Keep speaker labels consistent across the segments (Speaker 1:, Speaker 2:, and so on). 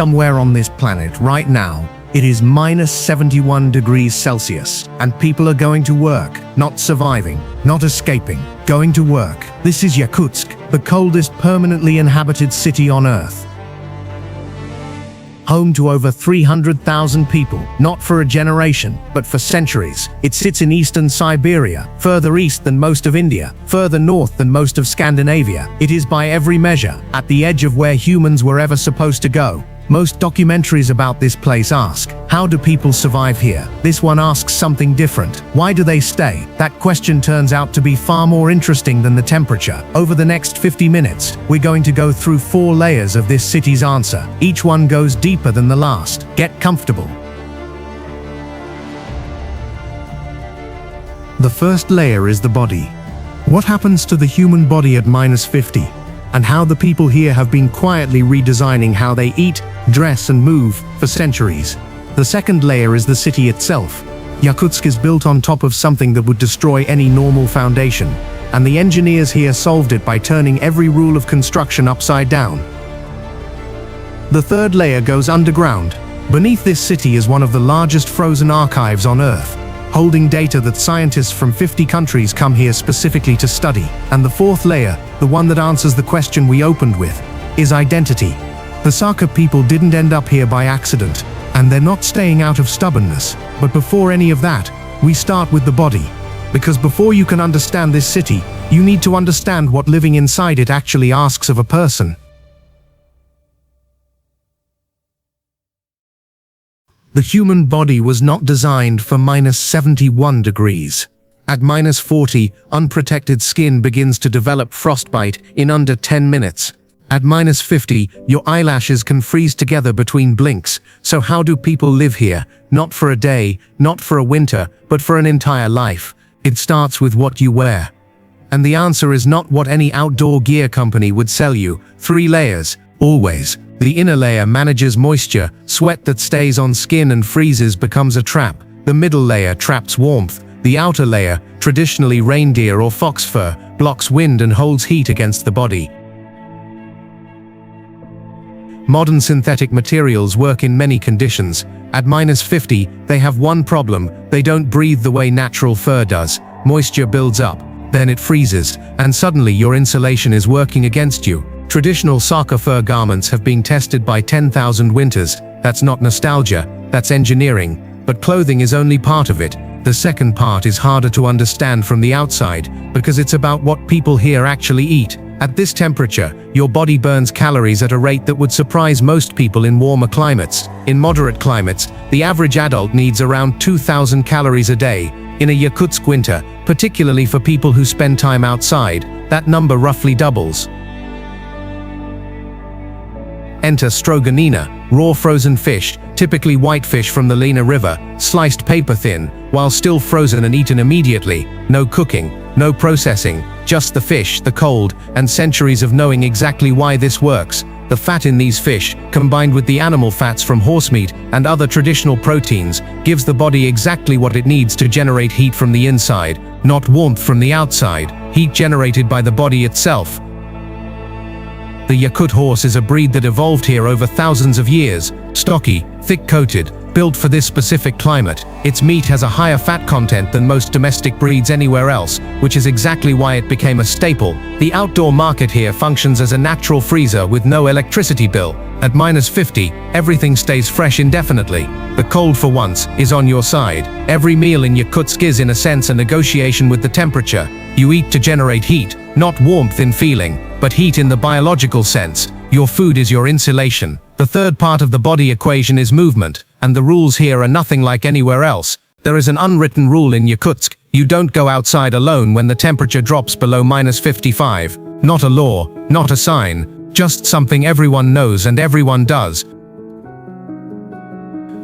Speaker 1: Somewhere on this planet right now, it is minus 71 degrees Celsius, and people are going to work, not surviving, not escaping, going to work. This is Yakutsk, the coldest permanently inhabited city on Earth. Home to over 300,000 people, not for a generation, but for centuries. It sits in eastern Siberia, further east than most of India, further north than most of Scandinavia. It is by every measure, at the edge of where humans were ever supposed to go. Most documentaries about this place ask, how do people survive here? This one asks something different. Why do they stay? That question turns out to be far more interesting than the temperature. Over the next 50 minutes, we're going to go through 4 layers of this city's answer. Each one goes deeper than the last. Get comfortable. The first layer is the body. What happens to the human body at minus 50? And how the people here have been quietly redesigning how they eat, dress and move for centuries. The second layer is the city itself. Yakutsk is built on top of something that would destroy any normal foundation, and the engineers here solved it by turning every rule of construction upside down. The third layer goes underground. Beneath this city is one of the largest frozen archives on Earth, holding data that scientists from 50 countries come here specifically to study. And the fourth layer, the one that answers the question we opened with, is identity. The Sakha people didn't end up here by accident, and they're not staying out of stubbornness. But before any of that, we start with the body. Because before you can understand this city, you need to understand what living inside it actually asks of a person. The human body was not designed for minus 71 degrees. At minus 40, unprotected skin begins to develop frostbite in under 10 minutes. At minus 50, your eyelashes can freeze together between blinks. So how do people live here? Not for a day, not for a winter, but for an entire life. It starts with what you wear. And the answer is not what any outdoor gear company would sell you. 3 layers, always. The inner layer manages moisture. Sweat that stays on skin and freezes becomes a trap. The middle layer traps warmth. The outer layer, traditionally reindeer or fox fur, blocks wind and holds heat against the body. Modern synthetic materials work in many conditions. At minus 50, they have one problem: they don't breathe the way natural fur does. Moisture builds up, then it freezes, and suddenly your insulation is working against you. Traditional Sakha fur garments have been tested by 10,000 winters. That's not nostalgia, that's engineering. But clothing is only part of it. The second part is harder to understand from the outside, because it's about what people here actually eat. At this temperature, your body burns calories at a rate that would surprise most people in warmer climates. In moderate climates, the average adult needs around 2,000 calories a day. In a Yakutsk winter, particularly for people who spend time outside, that number roughly doubles. Enter Stroganina, raw frozen fish, typically whitefish from the Lena River, sliced paper thin, while still frozen and eaten immediately. No cooking, no processing, just the fish, the cold, and centuries of knowing exactly why this works. The fat in these fish, combined with the animal fats from horse meat and other traditional proteins, gives the body exactly what it needs to generate heat from the inside, not warmth from the outside, heat generated by the body itself. The Yakut horse is a breed that evolved here over thousands of years, stocky, thick-coated, built for this specific climate. Its meat has a higher fat content than most domestic breeds anywhere else, which is exactly why it became a staple. The outdoor market here functions as a natural freezer with no electricity bill. At minus 50, everything stays fresh indefinitely. The cold, for once, is on your side. Every meal in Yakutsk is, in a sense, a negotiation with the temperature. You eat to generate heat, not warmth in feeling, but heat in the biological sense. Your food is your insulation. The third part of the body equation is movement, and the rules here are nothing like anywhere else. There is an unwritten rule in Yakutsk: you don't go outside alone when the temperature drops below minus 55. Not a law, not a sign, just something everyone knows and everyone does.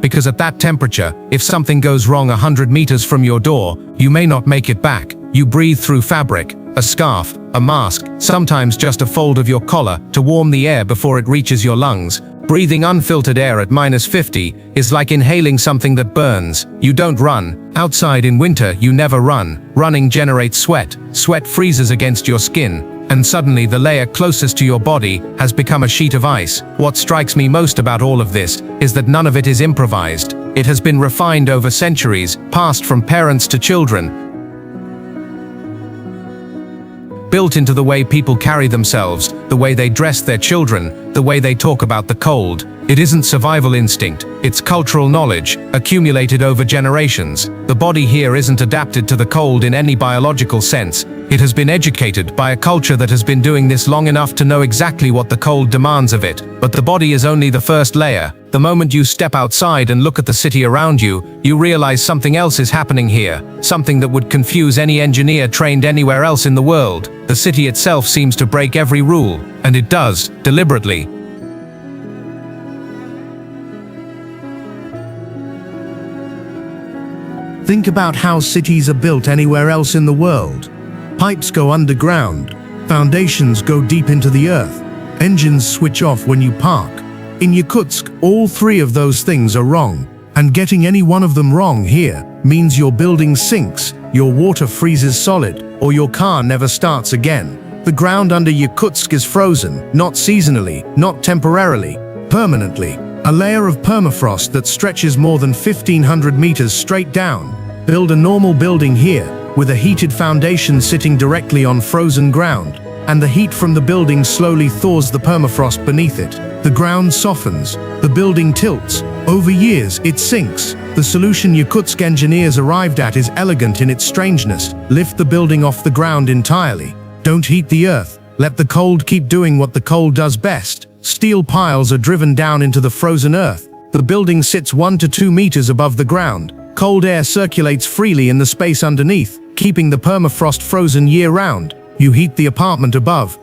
Speaker 1: Because at that temperature, if something goes wrong 100 meters from your door, you may not make it back. You breathe through fabric, a scarf, a mask, sometimes just a fold of your collar to warm the air before it reaches your lungs. Breathing unfiltered air at minus 50 is like inhaling something that burns. You don't run. Outside in winter, you never run. Running generates sweat. Sweat freezes against your skin. and suddenly the layer closest to your body has become a sheet of ice. What strikes me most about all of this is that none of it is improvised. It has been refined over centuries, passed from parents to children, built into the way people carry themselves, the way they dress their children, the way they talk about the cold. It isn't survival instinct, it's cultural knowledge, accumulated over generations. The body here isn't adapted to the cold in any biological sense. It has been educated by a culture that has been doing this long enough to know exactly what the cold demands of it. But the body is only the first layer. The moment you step outside and look at the city around you, you realize something else is happening here, something that would confuse any engineer trained anywhere else in the world. The city itself seems to break every rule, and it does, deliberately.
Speaker 2: Think about how cities are built anywhere else in the world. Pipes go underground, foundations go deep into the earth, engines switch off when you park. In Yakutsk, all three of those things are wrong, and getting any one of them wrong here means your building sinks, your water freezes solid, or your car never starts again. The ground under Yakutsk is frozen, not seasonally, not temporarily, permanently. A layer of permafrost that stretches more than 1,500 meters straight down. Build a normal building here, with a heated foundation sitting directly on frozen ground, and the heat from the building slowly thaws the permafrost beneath it. The ground softens, the building tilts. Over years, it sinks. The solution Yakutsk engineers arrived at is elegant in its strangeness. Lift the building off the ground entirely. Don't heat the earth. Let the cold keep doing what the cold does best. Steel piles are driven down into the frozen earth. The building sits 1 to 2 meters above the ground. Cold air circulates freely in the space underneath, keeping the permafrost frozen year-round. You heat the apartment above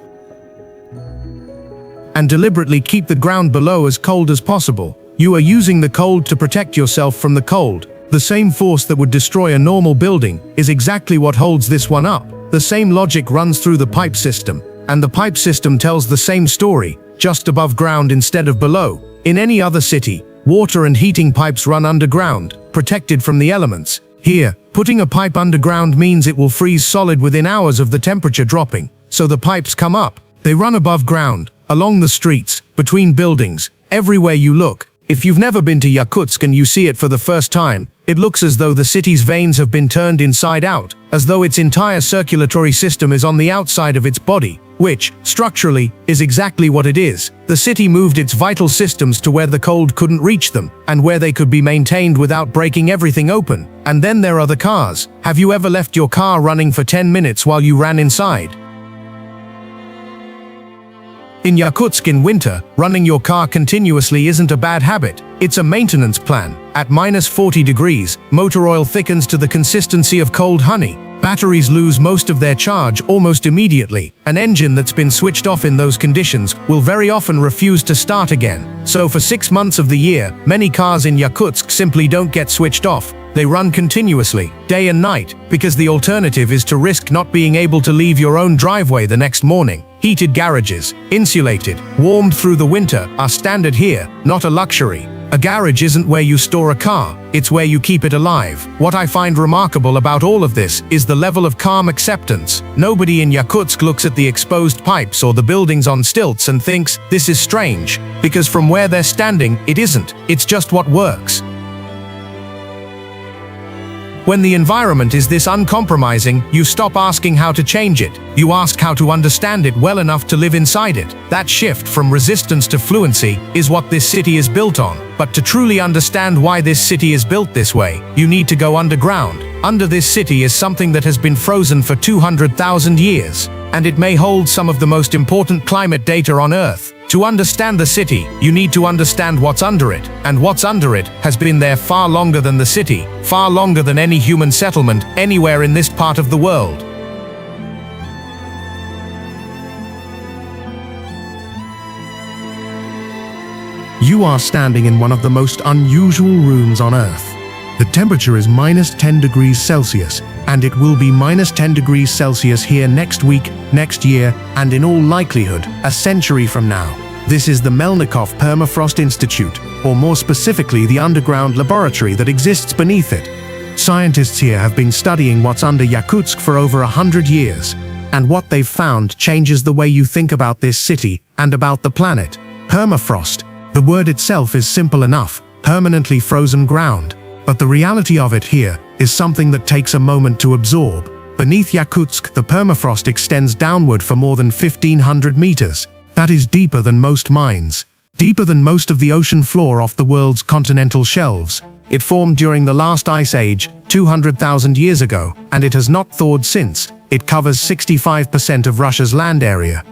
Speaker 2: and deliberately keep the ground below as cold as possible. You are using the cold to protect yourself from the cold. The same force that would destroy a normal building is exactly what holds this one up. The same logic runs through the pipe system, and the pipe system tells the same story, just above ground instead of below. In any other city, water and heating pipes run underground, protected from the elements. Here, putting a pipe underground means it will freeze solid within hours of the temperature dropping. So the pipes come up. They run above ground, along the streets, between buildings, everywhere you look. If you've never been to Yakutsk and you see it for the first time, it looks as though the city's veins have been turned inside out, as though its entire circulatory system is on the outside of its body, which, structurally, is exactly what it is. The city moved its vital systems to where the cold couldn't reach them, and where they could be maintained without breaking everything open. And then there are the cars. Have you ever left your car running for 10 minutes while you ran inside? In Yakutsk in winter, running your car continuously isn't a bad habit. It's a maintenance plan. At -40 degrees, motor oil thickens to the consistency of cold honey. Batteries lose most of their charge almost immediately. An engine that's been switched off in those conditions will very often refuse to start again. So for 6 months of the year, many cars in Yakutsk simply don't get switched off. They run continuously, day and night, because the alternative is to risk not being able to leave your own driveway the next morning. Heated garages, insulated, warmed through the winter, are standard here, not a luxury. A garage isn't where you store a car, it's where you keep it alive. What I find remarkable about all of this is the level of calm acceptance. Nobody in Yakutsk looks at the exposed pipes or the buildings on stilts and thinks, this is strange, because from where they're standing, it isn't. It's just what works. When the environment is this uncompromising, you stop asking how to change it. You ask how to understand it well enough to live inside it. That shift from resistance to fluency is what this city is built on. But to truly understand why this city is built this way, you need to go underground. Under this city is something that has been frozen for 200,000 years, and it may hold some of the most important climate data on Earth. To understand the city, you need to understand what's under it, and what's under it has been there far longer than the city, far longer than any human settlement anywhere in this part of the world. You are standing in one of the most unusual rooms on Earth. The temperature is -10 degrees Celsius, and it will be -10 degrees Celsius here next week, next year, and in all likelihood, a century from now. This is the Melnikov Permafrost Institute, or more specifically the underground laboratory that exists beneath it. Scientists here have been studying what's under Yakutsk for over 100 years, And what they've found changes the way you think about this city and about the planet. Permafrost. The word itself is simple enough, permanently frozen ground. But the reality of it here is something that takes a moment to absorb. Beneath Yakutsk, the permafrost extends downward for more than 1,500 meters. That is deeper than most mines. Deeper than most of the ocean floor off the world's continental shelves. It formed during the last ice age, 200,000 years ago, and it has not thawed since. It covers 65% of Russia's land area.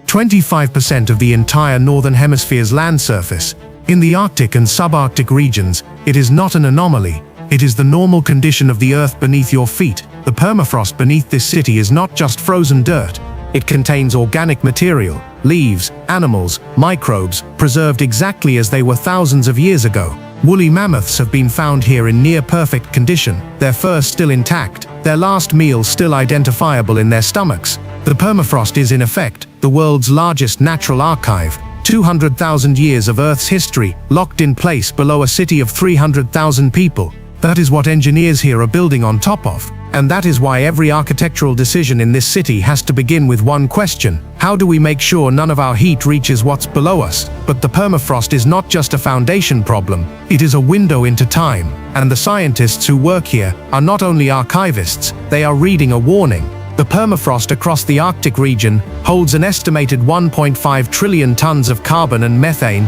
Speaker 2: (25% of the entire northern hemisphere's land surface). In the Arctic and subarctic regions, it is not an anomaly. It is the normal condition of the earth beneath your feet. The permafrost beneath this city is not just frozen dirt. It contains organic material, leaves, animals, microbes, preserved exactly as they were thousands of years ago. Woolly mammoths have been found here in near-perfect condition, their fur still intact, their last meal still identifiable in their stomachs. The permafrost is in effect the world's largest natural archive, 200,000 years of Earth's history, locked in place below a city of 300,000 people. That is what engineers here are building on top of. And that is why every architectural decision in this city has to begin with one question: how do we make sure none of our heat reaches what's below us? But the permafrost is not just a foundation problem, it is a window into time. And the scientists who work here are not only archivists, they are reading a warning. The permafrost across the Arctic region holds an estimated 1.5 trillion tons of carbon and methane,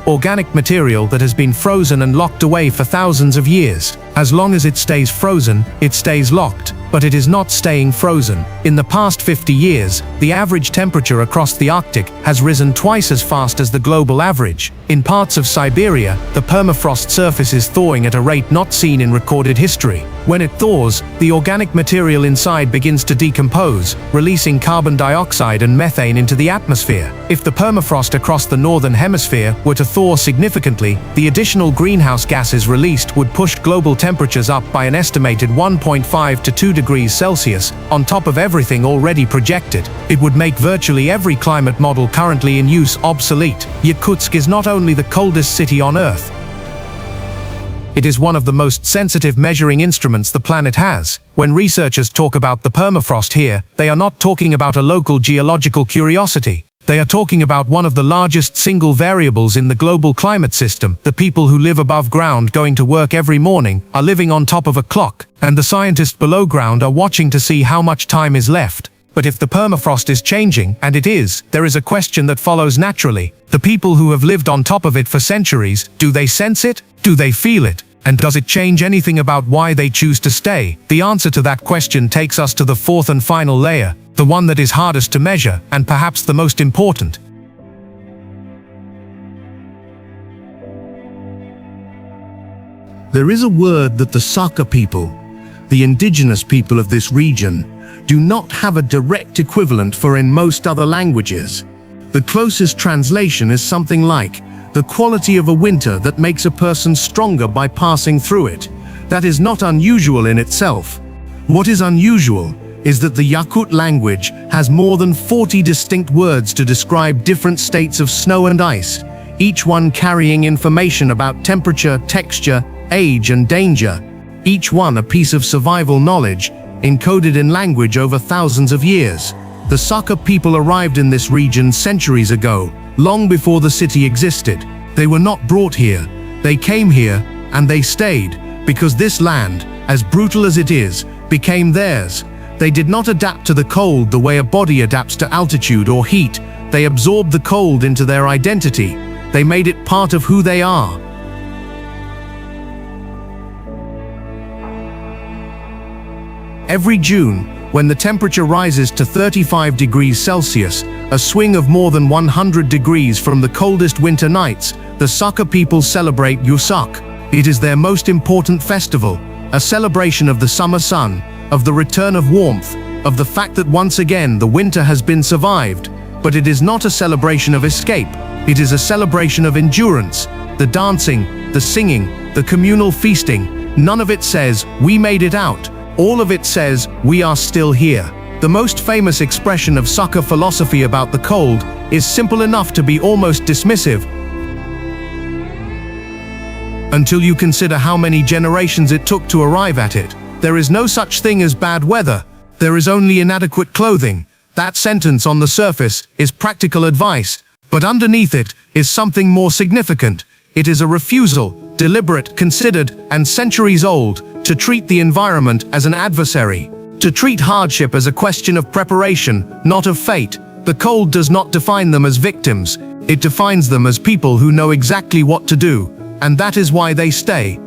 Speaker 2: organic material that has been frozen and locked away for thousands of years. As long as it stays frozen, it stays locked, but it is not staying frozen. In the past 50 years, the average temperature across the Arctic has risen twice as fast as the global average. In parts of Siberia, the permafrost surface is thawing at a rate not seen in recorded history. When it thaws, the organic material inside begins to decompose, releasing carbon dioxide and methane into the atmosphere. If the permafrost across the northern hemisphere were to thaw significantly, the additional greenhouse gases released would push global temperatures up by an estimated 1.5 to 2 degrees Celsius, on top of everything already projected. It would make virtually every climate model currently in use obsolete. Yakutsk is not only the coldest city on Earth, it is one of the most sensitive measuring instruments the planet has. When researchers talk about the permafrost here, they are not talking about a local geological curiosity. They are talking about one of the largest single variables in the global climate system. The people who live above ground going to work every morning are living on top of a clock, and the scientists below ground are watching to see how much time is left. But if the permafrost is changing, and it is, there is a question that follows naturally. The people who have lived on top of it for centuries, do they sense it? Do they feel it? And does it change anything about why they choose to stay? The answer to that question takes us to the fourth and final layer, the one that is hardest to measure, and perhaps the most important. There is a word that the Sakha people, the indigenous people of this region, do not have a direct equivalent for in most other languages. The closest translation is something like, the quality of a winter that makes a person stronger by passing through it. That is not unusual in itself. What is unusual is that the Yakut language has more than 40 distinct words to describe different states of snow and ice, each one carrying information about temperature, texture, age, and danger, each one a piece of survival knowledge, encoded in language over thousands of years. The Sakha people arrived in this region centuries ago, long before the city existed. They were not brought here. They came here, and they stayed, because this land, as brutal as it is, became theirs. They did not adapt to the cold the way a body adapts to altitude or heat. They absorbed the cold into their identity. They made it part of who they are. Every June, when the temperature rises to 35 degrees Celsius, a swing of more than 100 degrees from the coldest winter nights, the Sakha people celebrate Ysyakh. It is their most important festival, a celebration of the summer sun, of the return of warmth, of the fact that once again the winter has been survived. But it is not a celebration of escape. It is a celebration of endurance. The dancing, the singing, the communal feasting, none of it says, "We made it out." All of it says, "We are still here." The most famous expression of Sakha philosophy about the cold is simple enough to be almost dismissive. until you consider how many generations it took to arrive at it. There is no such thing as bad weather. There is only inadequate clothing. That sentence on the surface is practical advice, but underneath it is something more significant. It is a refusal, deliberate, considered, and centuries old, to treat the environment as an adversary, to treat hardship as a question of preparation, not of fate. The cold does not define them as victims. It defines them as people who know exactly what to do, and that is why they stay.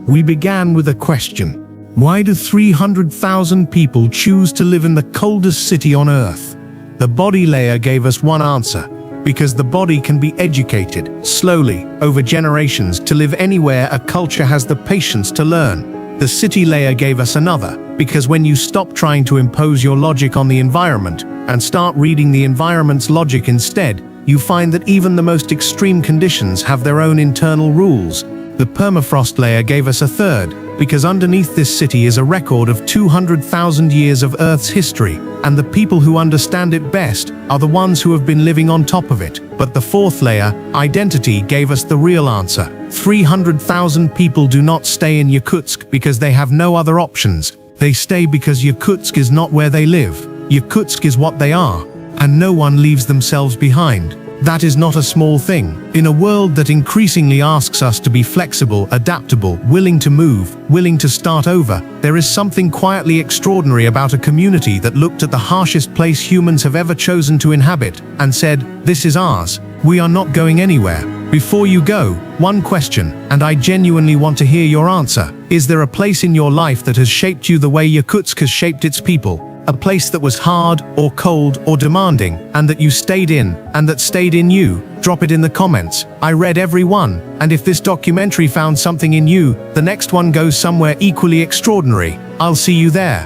Speaker 2: We began with a question. Why do 300,000 people choose to live in the coldest city on Earth? The body layer gave us one answer. Because the body can be educated, slowly, over generations, to live anywhere a culture has the patience to learn. The city layer gave us another. Because when you stop trying to impose your logic on the environment, and start reading the environment's logic instead, you find that even the most extreme conditions have their own internal rules. The permafrost layer gave us a third, because underneath this city is a record of 200,000 years of Earth's history, and the people who understand it best are the ones who have been living on top of it. But the fourth layer, identity, gave us the real answer. 300,000 people do not stay in Yakutsk because they have no other options. They stay because Yakutsk is not where they live. Yakutsk is what they are, and no one leaves themselves behind. That is not a small thing. In a world that increasingly asks us to be flexible, adaptable, willing to move, willing to start over, there is something quietly extraordinary about a community that looked at the harshest place humans have ever chosen to inhabit and said, "This is ours. We are not going anywhere." Before you go, one question, and I genuinely want to hear your answer. Is there a place in your life that has shaped you the way Yakutsk has shaped its people? A place that was hard, or cold, or demanding, and that you stayed in, and that stayed in you? Drop it in the comments. I read every one, and if this documentary found something in you, the next one goes somewhere equally extraordinary. I'll see you there.